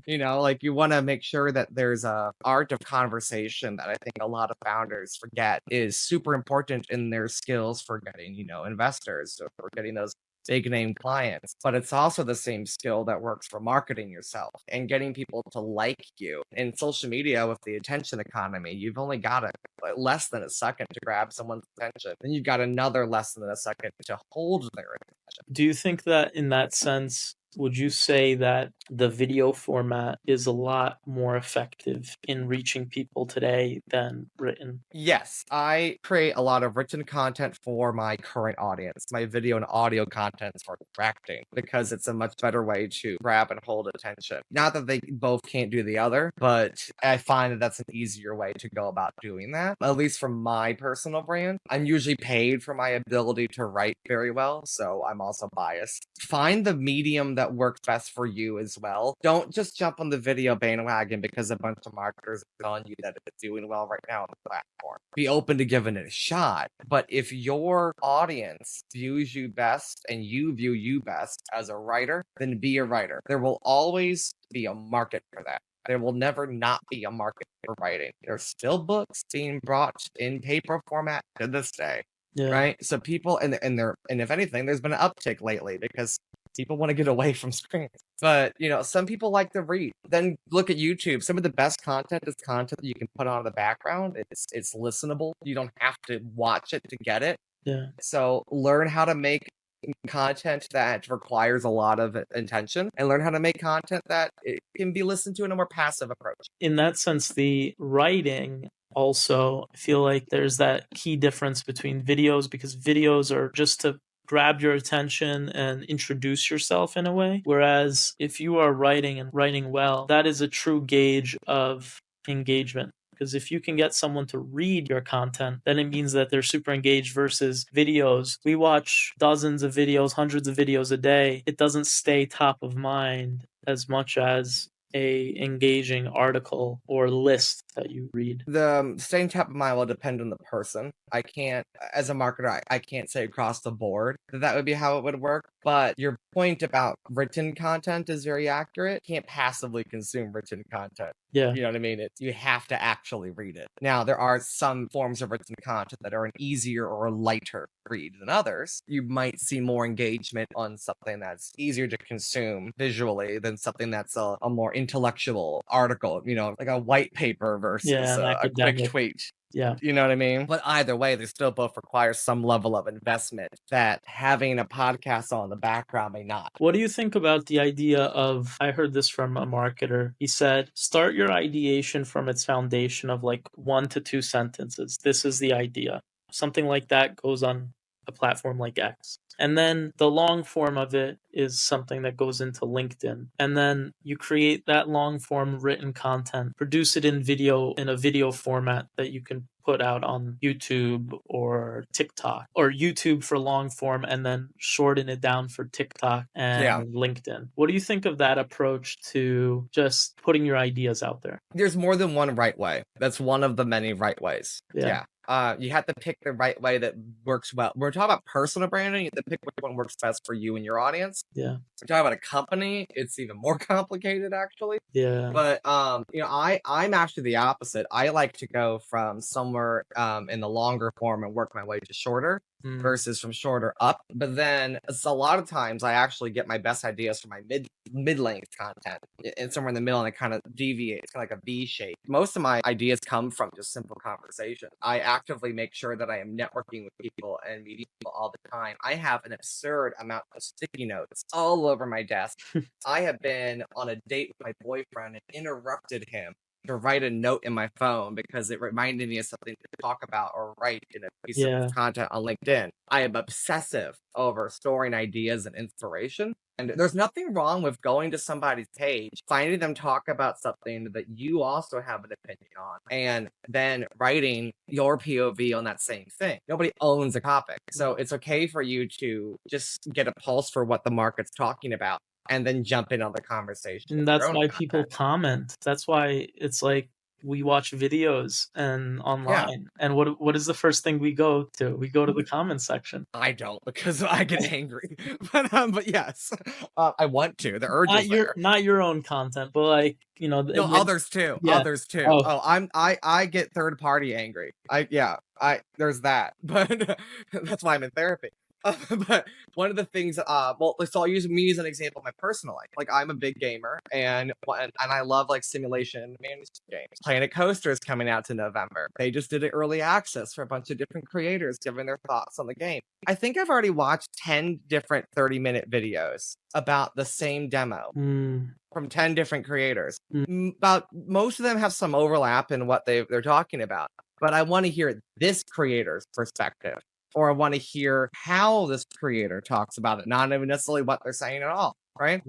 Like you want to make sure that there's a art of conversation that I think a lot of founders forget is super important in their skills for getting, investors, so for getting those big name clients. But it's also the same skill that works for marketing yourself and getting people to like you. In social media with the attention economy, you've only got less than a second to grab someone's attention. Then you've got another less than a second to hold their attention. Do you think that in that sense, would you say that the video format is a lot more effective in reaching people today than written? Yes, I create a lot of written content for my current audience. My video and audio content is for directing because it's a much better way to grab and hold attention. Not that they both can't do the other, but I find that that's an easier way to go about doing that. At least from my personal brand, I'm usually paid for my ability to write very well, so I'm also biased. Find the medium that works best for you as well. Don't just jump on the video bandwagon because a bunch of marketers are telling you that it's doing well right now on the platform. Be open to giving it a shot. But if your audience views you best and you view you best as a writer, then be a writer. There will always be a market for that. There will never not be a market for writing. There's still books being brought in paper format to this day. Yeah. Right? So people and if anything, there's been an uptick lately because people want to get away from screens. But some people like to read. Then look at YouTube. Some of the best content is content that you can put on in the background. It's listenable. You don't have to watch it to get it. Yeah. So learn how to make content that requires a lot of intention and learn how to make content that it can be listened to in a more passive approach. In that sense, the writing also, I feel like there's that key difference between videos, because videos are just to grab your attention and introduce yourself in a way. Whereas if you are writing and writing well, that is a true gauge of engagement. Because if you can get someone to read your content, then it means that they're super engaged versus videos. We watch dozens of videos, hundreds of videos a day. It doesn't stay top of mind as much as a engaging article or list that you read? The staying top of mind will depend on the person. I can't, as a marketer, I can't say across the board that would be how it would work. But your point about written content is very accurate. You can't passively consume written content. Yeah. You know what I mean? You have to actually read it. Now, there are some forms of written content that are an easier or a lighter read than others. You might see more engagement on something that's easier to consume visually than something that's a more intellectual article, like a white paper versus Yeah, an a quick academic. tweet. Yeah. You know what I mean? But either way, they still both require some level of investment that having a podcast on in the background may not. What do you think about the idea of, I heard this from a marketer. He said, start your ideation from its foundation of like 1 to 2 sentences. This is the idea. Something like that goes on a platform like X. And then the long form of it is something that goes into LinkedIn. And then you create that long form written content, produce it in a video format that you can put out on YouTube or TikTok, or YouTube for long form and then shorten it down for TikTok and LinkedIn. What do you think of that approach to just putting your ideas out there? There's more than one right way. That's one of the many right ways. Yeah. You have to pick the right way that works well. We're talking about personal branding. You have to pick which one works best for you and your audience. Yeah. We're talking about a company. It's even more complicated, actually. Yeah. But I'm actually the opposite. I like to go from somewhere in the longer form and work my way to shorter versus from shorter up. But then a lot of times I actually get my best ideas from my mid-length content and somewhere in the middle, and it kind of deviates, kind of like a V shape. Most of my ideas come from just simple conversation. I actively make sure that I am networking with people and meeting people all the time. I have an absurd amount of sticky notes all over my desk. I have been on a date with my boyfriend and interrupted him to write a note in my phone because it reminded me of something to talk about or write in a piece of content on LinkedIn. I am obsessive over storing ideas and inspiration. And there's nothing wrong with going to somebody's page, finding them talk about something that you also have an opinion on, and then writing your POV on that same thing. Nobody owns a topic. So it's okay for you to just get a pulse for what the market's talking about and then jump in on the conversation. And that's why people comment. That's why it's like we watch videos and online. And what is the first thing we go to? We go to the comment section. I don't, because I get angry. But yes, I want to. The urge is there. Not your own content, but like, no, others too. Yeah. Others too. Oh, I get third party angry. There's that. But that's why I'm in therapy. But one of the things, so I'll use me as an example of my personal life. Like, I'm a big gamer, and I love like simulation management games. Planet Coaster is coming out to November. They just did an early access for a bunch of different creators giving their thoughts on the game. I think I've already watched 10 different 30-minute videos about the same demo from 10 different creators. About most of them have some overlap in what they're talking about, but I want to hear this creator's perspective. Or I want to hear how this creator talks about it, not even necessarily what they're saying at all, right?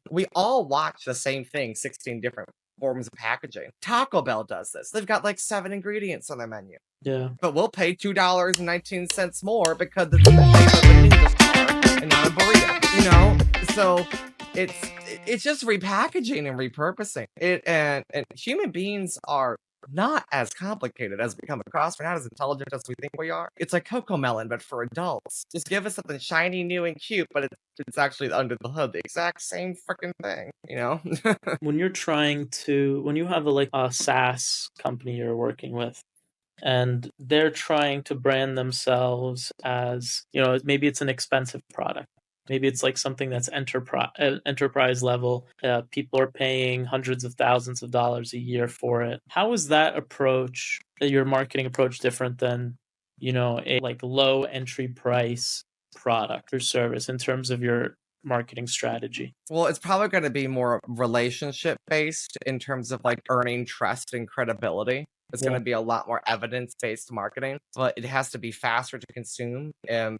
We all watch the same thing, 16 different forms of packaging. Taco Bell does this. They've got like 7 ingredients on their menu. Yeah. But we'll pay $2.19 more because it's a ninja star and not a burrito, So it's just repackaging and repurposing it, and human beings are not as complicated as we come across. We're not as intelligent as we think we are. It's like Cocomelon, but for adults. Just give us something shiny, new, and cute, but it's actually under the hood the exact same freaking thing, When you have a SaaS company you're working with, and they're trying to brand themselves as, maybe it's an expensive product. Maybe it's like something that's enterprise level. People are paying hundreds of thousands of dollars a year for it. How is that approach, your marketing approach, different than, a like low entry price product or service in terms of your marketing strategy? Well, it's probably going to be more relationship based in terms of like earning trust and credibility. It's going to be a lot more evidence-based marketing, but it has to be faster to consume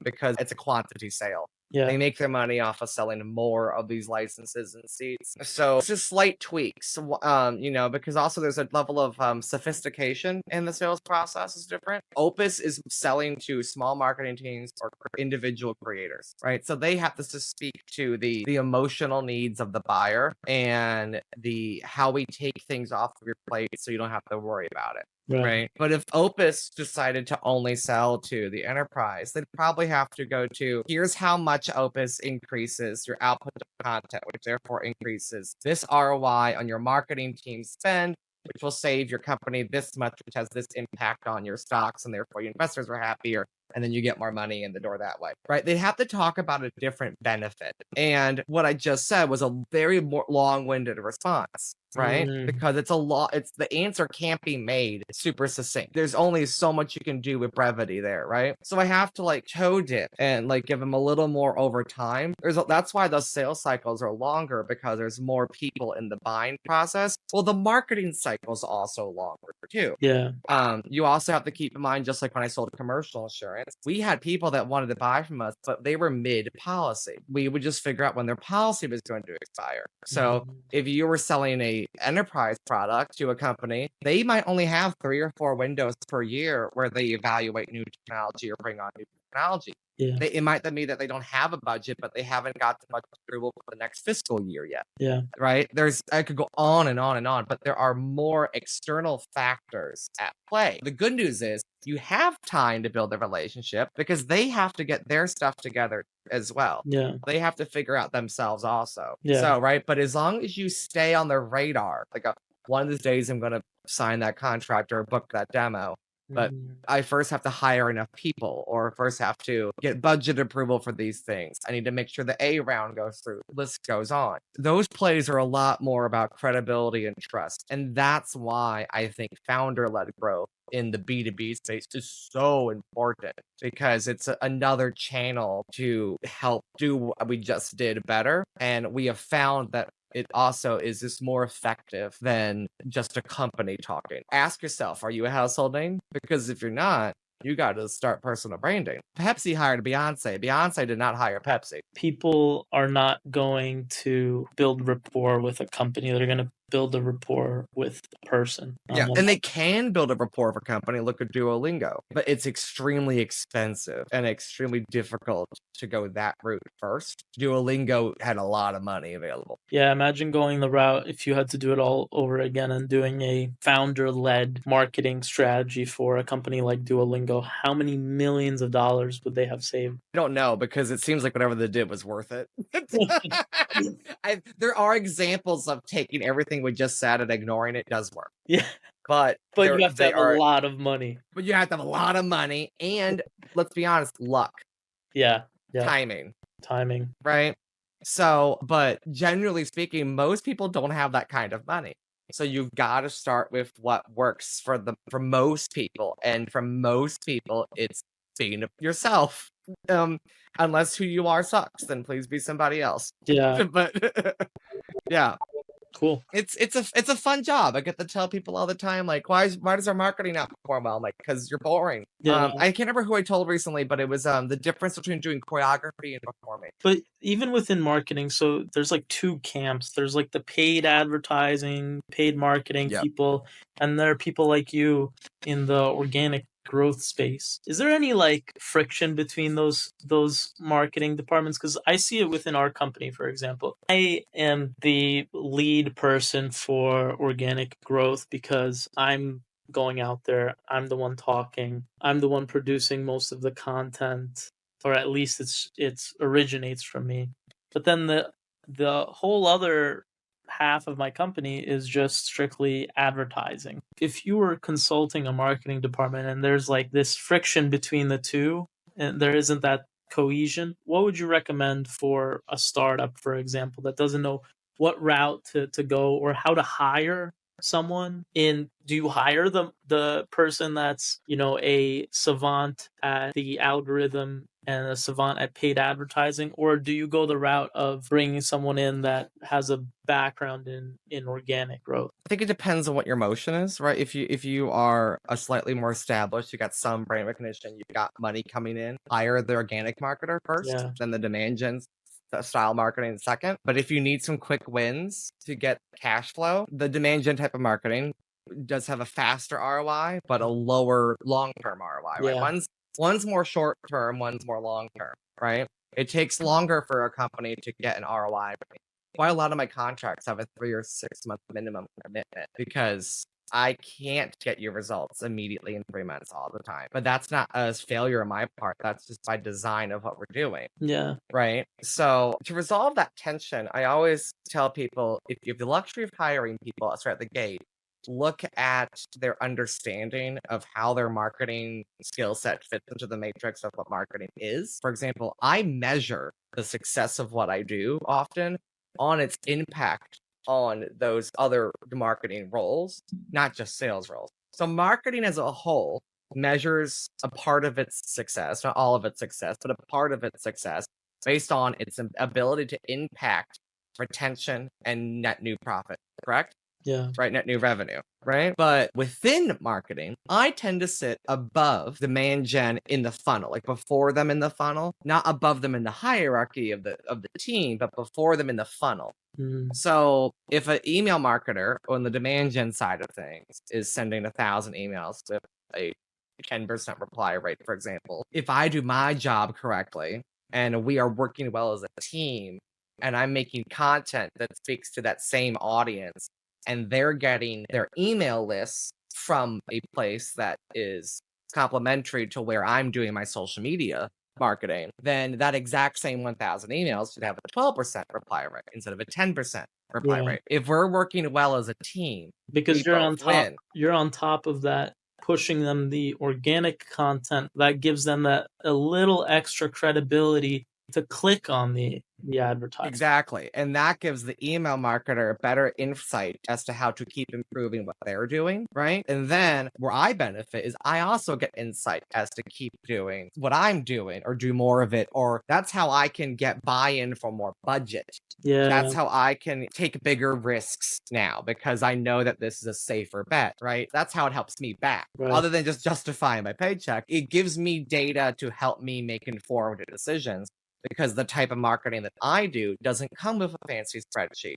because it's a quantity sale. Yeah. They make their money off of selling more of these licenses and seats. So it's just slight tweaks, because also there's a level of sophistication in the sales process is different. Opus is selling to small marketing teams or individual creators, right? So they have to just speak to the emotional needs of the buyer and the how we take things off of your plate so you don't have to worry about it. Right. But if Opus decided to only sell to the enterprise, they'd probably have to go to here's how much Opus increases your output of content, which therefore increases this ROI on your marketing team spend, which will save your company this much, which has this impact on your stocks, and therefore your investors are happier. And then you get more money in the door that way, right? They have to talk about a different benefit. And what I just said was a very long-winded response, right? Because it's a lot. It's the answer can't be made super succinct. There's only so much you can do with brevity there, right? So I have to like toe dip and like give them a little more over time. That's why those sales cycles are longer, because there's more people in the buying process. Well, the marketing cycle is also longer too. Yeah. You also have to keep in mind, just like when I sold commercial insurance, we had people that wanted to buy from us, but they were mid policy. We would just figure out when their policy was going to expire. So if you were selling a enterprise product to a company, they might only have 3 or 4 windows per year where they evaluate new technology or bring on new technology. Yeah. It might be that they don't have a budget, but they haven't got the budget approval for the next fiscal year yet. Yeah. Right? I could go on and on and on, but there are more external factors at play. The good news is you have time to build a relationship because they have to get their stuff together as well. Yeah. They have to figure out themselves also. Yeah. So, right? But as long as you stay on their radar, like one of these days I'm going to sign that contract or book that demo. But I first have to hire enough people, or first have to get budget approval for these things. I need to make sure the A round goes through. List goes on. Those plays are a lot more about credibility and trust. And that's why I think founder-led growth in the B2B space is so important, because it's another channel to help do what we just did better. And we have found that it also is this more effective than just a company talking. Ask yourself, are you a household name? Because if you're not, you got to start personal branding. Pepsi hired Beyonce. Beyonce did not hire Pepsi. People are not going to build rapport with a company. They're going to build a rapport with a person. Yeah, and they can build a rapport with a company. Look at Duolingo. But it's extremely expensive and extremely difficult to go that route first. Duolingo had a lot of money available. Yeah, imagine going the route if you had to do it all over again and doing a founder-led marketing strategy for a company like Duolingo. How many millions of dollars would they have saved? I don't know, because it seems like whatever they did was worth it. There are examples of taking everything we just said and ignoring it does work. Yeah. But you have to have a lot of money. But you have to have a lot of money and, let's be honest, luck. Yeah. Timing. Right? So, but generally speaking, most people don't have that kind of money. So you've got to start with what works for most people. And for most people, it's being yourself. Unless who you are sucks, then please be somebody else. Yeah. But yeah. Cool. It's a fun job. I get to tell people all the time, like, why does our marketing not perform well? I'm like, because you're boring. Yeah. I can't remember who I told recently, but it was the difference between doing choreography and performing. But even within marketing, so there's like 2 camps. There's like the paid advertising, paid marketing people, and there are people like you in the organic growth space. Is there any like friction between those marketing departments? Because I see it within our company, for example. I am the lead person for organic growth because I'm going out there. I'm the one talking. I'm the one producing most of the content, or at least it's originates from me. But then the whole other half of my company is just strictly advertising. If you were consulting a marketing department and there's like this friction between the two and there isn't that cohesion, what would you recommend for a startup, for example, that doesn't know what route to go or how to hire someone in, do you hire the person that's, a savant at the algorithm and a savant at paid advertising, or do you go the route of bringing someone in that has a background in organic growth? I think it depends on what your motion is, right? If you are a slightly more established, you got some brand recognition, you've got money coming in, hire the organic marketer first, Yeah. then the demand gen style marketing second. But if you need some quick wins to get cash flow, the demand gen type of marketing does have a faster ROI, but a lower long-term ROI, right? Yeah. One's more short-term, one's more long-term, right? It takes longer for a company to get an ROI. Why a lot of my contracts have a 3 or 6 month minimum commitment because I can't get you results immediately in 3 months all the time. But that's not a failure on my part. That's just by design of what we're doing. Yeah. Right. So to resolve that tension, I always tell people if you have the luxury of hiring people straight at the gate, look at their understanding of how their marketing skill set fits into the matrix of what marketing is. For example, I measure the success of what I do often on its impact on those other marketing roles, not just sales roles. So marketing as a whole measures a part of its success, not all of its success, but a part of its success based on its ability to impact retention and net new profit, correct? Yeah. Right, net new revenue, right? But within marketing, I tend to sit above demand gen in the funnel, like before them in the funnel, not above them in the hierarchy of the team, but before them in the funnel. Mm. So if an email marketer on the demand gen side of things is sending 1,000 emails with a 10% reply rate, for example, if I do my job correctly and we are working well as a team and I'm making content that speaks to that same audience and they're getting their email lists from a place that is complementary to where I'm doing my social media marketing, then that exact same 1,000 emails should have a 12% reply rate instead of a 10% reply Yeah. rate. If we're working well as a team, we Because both win. you're on top of that, pushing them the organic content that gives them that a little extra credibility to click on the advertisement. Exactly. And that gives the email marketer better insight as to how to keep improving what they're doing, right? And then where I benefit is I also get insight as to keep doing what I'm doing or do more of it. Or that's how I can get buy-in for more budget. Yeah. That's how I can take bigger risks now because I know that this is a safer bet, right? That's how it helps me back. Right. Other than just justifying my paycheck, it gives me data to help me make informed decisions because the type of marketing that I do doesn't come with a fancy spreadsheet.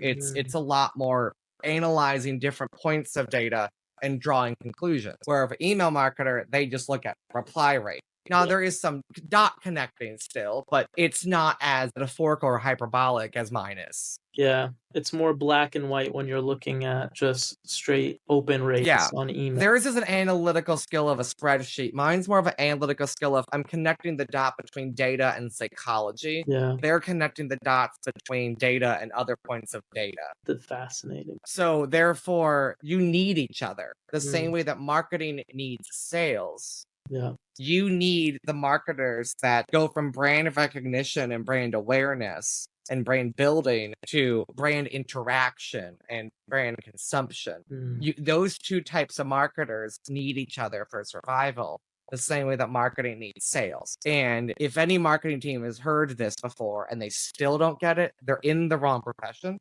It's a lot more analyzing different points of data and drawing conclusions. Where if an email marketer, they just look at reply rate. Now, there is some dot connecting still, but it's not as metaphorical or hyperbolic as mine is. Yeah, it's more black and white when you're looking at just straight open rates Yeah. on email. Theirs is an analytical skill of a spreadsheet. Mine's more of an analytical skill of I'm connecting the dot between data and psychology. Yeah, They're connecting the dots between data and other points of data. that's fascinating. So therefore, you need each other. The same Mm. way that marketing needs sales. Yeah, You need the marketers that go from brand recognition and brand awareness and brand building to brand interaction and brand consumption. mm. Those two types of marketers need each other for survival, the same way that marketing needs sales. And if any marketing team has heard this before and they still don't get it, they're in the wrong profession,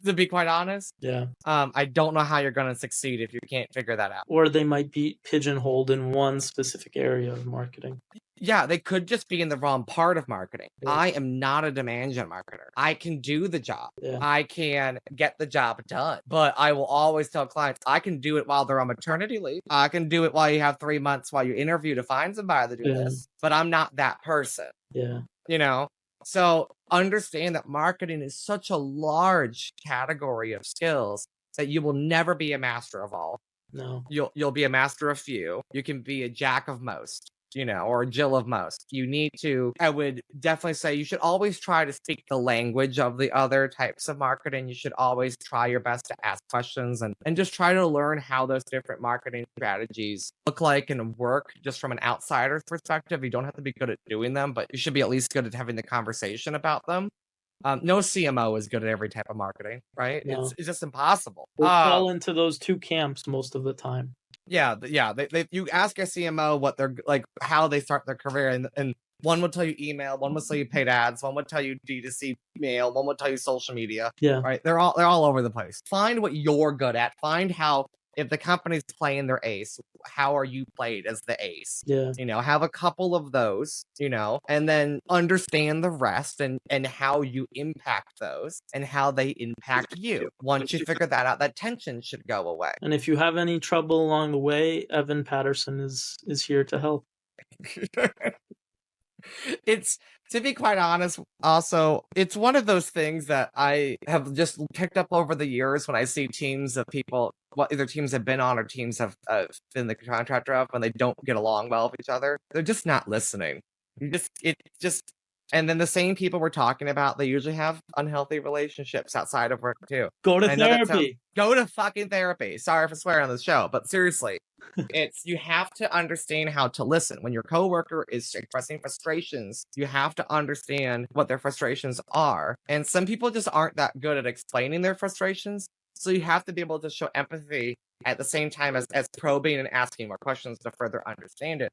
to be quite honest. Yeah. I don't know how you're going to succeed if you can't figure that out. Or they might be pigeonholed in one specific area of marketing. Yeah, they could just be in the wrong part of marketing. Yeah. I am not a demand gen marketer. I can do the job. Yeah. I can get the job done. But I will always tell clients, I can do it while they're on maternity leave. I can do it while you have 3 months while you interview to find somebody to do Yeah. this. But I'm not that person, Yeah. you know? So understand that marketing is such a large category of skills that you will never be a master of all. No. You'll be a master of few. You can be a jack of most, or a Jill of most. You need to, I would definitely say you should always try to speak the language of the other types of marketing. You should always try your best to ask questions and just try to learn how those different marketing strategies look like and work just from an outsider's perspective. You don't have to be good at doing them, but you should be at least good at having the conversation about them. No CMO is good at every type of marketing, right? No. It's just impossible. They fall into those two camps most of the time. Yeah. You ask a CMO what they're like, how they start their career, and one would tell you email, one would tell you paid ads, one would tell you D2C mail, one would tell you social media. Yeah. Right? They're all over the place. Find what you're good at. Find how, if the company's playing their ace, how are you played as the ace? Yeah. Have a couple of those, and then understand the rest and how you impact those and how they impact you. Once you figure that out, that tension should go away. And if you have any trouble along the way, Evan Patterson is here to help. It's, to be quite honest, also, it's one of those things that I have just picked up over the years when I see teams of people, what either teams have been on or teams have been the contractor of, when they don't get along well with each other. They're just not listening. And then the same people we're talking about, they usually have unhealthy relationships outside of work too. Go to therapy. Go to fucking therapy. Sorry for swearing on the show, but seriously, you have to understand how to listen. When your coworker is expressing frustrations, you have to understand what their frustrations are. And some people just aren't that good at explaining their frustrations. So you have to be able to show empathy at the same time as probing and asking more questions to further understand it.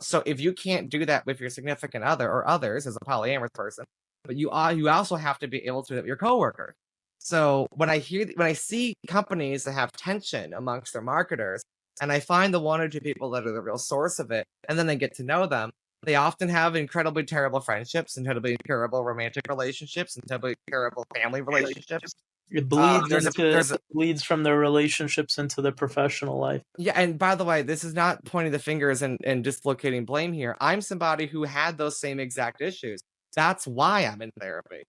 So if you can't do that with your significant other or others as a polyamorous person, but you also have to be able to do it with your coworker. So when I see companies that have tension amongst their marketers, and I find the one or two people that are the real source of it, and then they get to know them, they often have incredibly terrible friendships, incredibly terrible romantic relationships, incredibly terrible family relationships. It bleeds bleeds from their relationships into their professional life. Yeah, and by the way, this is not pointing the fingers and dislocating blame here. I'm somebody who had those same exact issues. That's why I'm in therapy.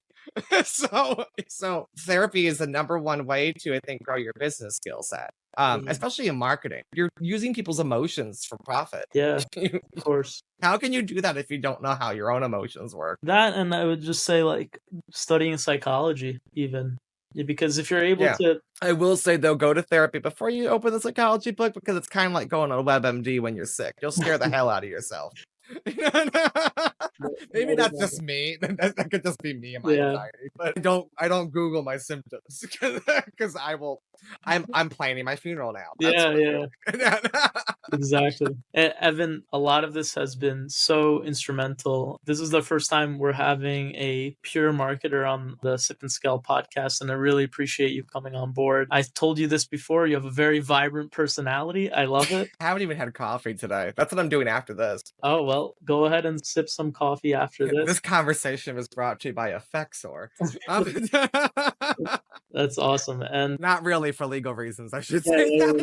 So therapy is the number one way to, I think, grow your business skill set. Especially in marketing. You're using people's emotions for profit. Yeah, of course. How can you do that if you don't know how your own emotions work? That, and I would just say, like, studying psychology even. Yeah, because if you're able to... I will say, though, go to therapy before you open the psychology book, because it's kind of like going on WebMD when you're sick. You'll scare the hell out of yourself. Maybe that's just me. That could just be me and my anxiety. But I don't Google my symptoms because I'm planning my funeral now. Yeah. Exactly. Evan, a lot of this has been so instrumental. This is the first time we're having a pure marketer on the Sip and Scale podcast, and I really appreciate you coming on board. I told you this before, you have a very vibrant personality. I love it. I haven't even had coffee today. That's what I'm doing after this. Oh, well, go ahead and sip some coffee after this. This conversation was brought to you by Effexor. That's awesome. And not really for legal reasons, I should say. Yeah.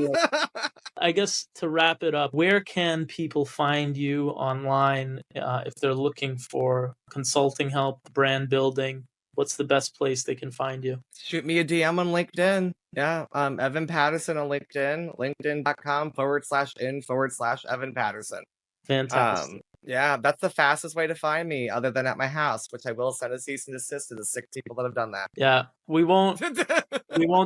I guess to wrap it up, where can people find you online if they're looking for consulting help, brand building? What's the best place they can find you? Shoot me a DM on LinkedIn. Yeah, Evan Patterson on LinkedIn, linkedin.com/in/Evan Patterson. Fantastic. Yeah, that's the fastest way to find me, other than at my house, which I will send a cease and desist to the 6 people that have done that. Yeah, we won't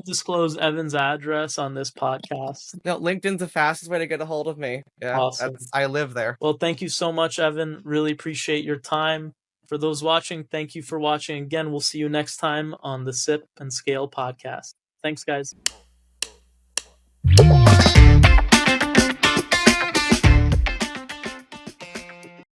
disclose Evan's address on this podcast. No, LinkedIn's the fastest way to get a hold of me. Yeah, awesome. I live there. Well, thank you so much, Evan. Really appreciate your time. For those watching, thank you for watching. Again, we'll see you next time on the Sip and Scale podcast. Thanks, guys.